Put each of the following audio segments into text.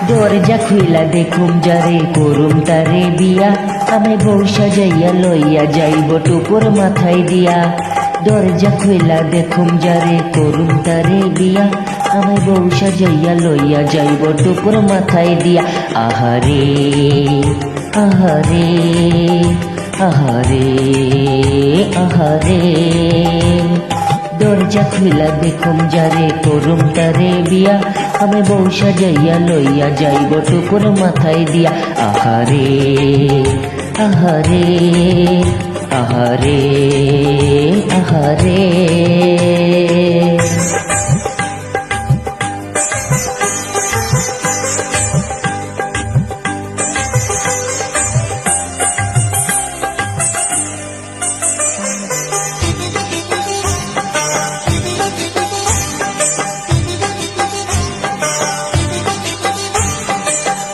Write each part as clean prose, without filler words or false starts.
দরজা খুইলা দেখুম যারে করুম তারে বিয়া, আমায় বউ সাজাইয়া লইয়া যাইব টুকুর মাথায় দিয়া। দরজা খুইলা দেখুম যারে করুম তারে বিয়া, আমায় বউ সাজাইয়া লইয়া যাইব টুকুর মাথায় দিয়া। আহারে আহারে আহারে আহারে, দরজা খুইলা দেখুম যারে করুম তারে বিয়া, আমি বউ সাজাইয়া লইয়া যাইব টুকুর মাথায় দিয়া। আহারে আহারে আহারে আহারে।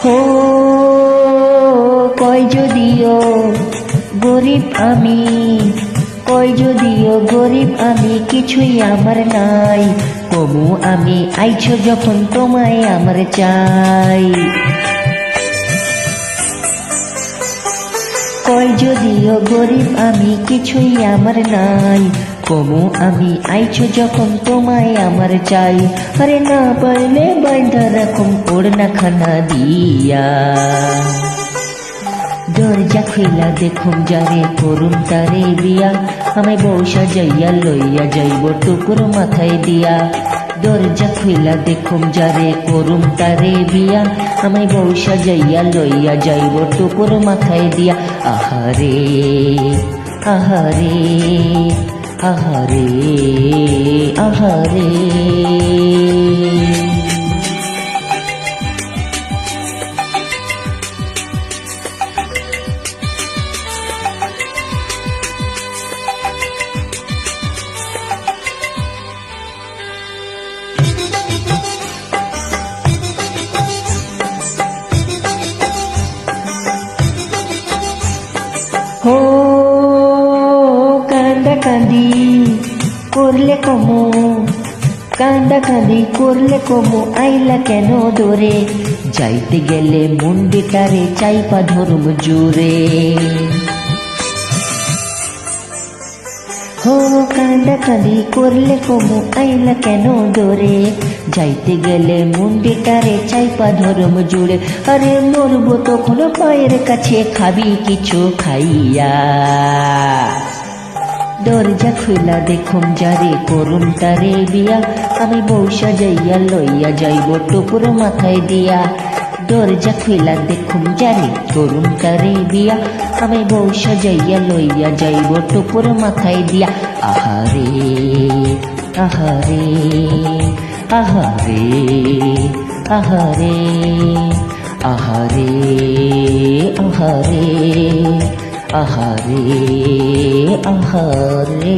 ও কয় যদিও গরিব আমি, কয় যদিও গরিব আমি, কিছুই আমার নাই, তবু আমি আইছো যখন তোমায় আমার চাই। কয় যদিও গরিব আমি, কিছুই আমার নাই, কমু আমি আইছো যখন তোমায় আমার চাই। আরে না পারলে বাইন্ধা রাখুম ওড়না খানা দিয়া। দরজা খুইলা দেখুম যারে করুম তারে বিয়া, আমায় বউ সাজাইয়া লইয়া যাইব টুকুর মাথায় দিয়া। দরজা খুইলা দেখুম যারে করুম তারে বিয়া, আমায় বউ সাজাইয়া লইয়া যাইব টুকুর মাথায় দিয়া। আহারে আহারে আহারে আহারে। ও কান্দা কান্দি করলে কমো, কান্দা কান্দি করলে কমো, আইলা কেন দূরে, যাইতে গেলে মুন্ডিটারে চাইপা ধরুম জোরে। হো কান্দা কান্দি করলে কমো, আইলা কেন দূরে, যাইতে গেলে মুন্ডিটারে চাইপা ধরুম জোরে। আরে মরবো তখন পায়ের কাছে, খাবি কিছু খাইয়া। দরজা খুইলা দেখুম যারে করুম তারে বিয়া, আমি বউ সাজাইয়া লইয়া যাইব টুকুর মাথায় দিয়া। দরজা খুইলা দেখুম যারে করুম তারে বিয়া, আমি বউ সাজাইয়া লইয়া যাইব টুকুর মাথায় দিয়া। আহারে আহারে আহারে আহারে আহারে আহারে আহারে আহারে।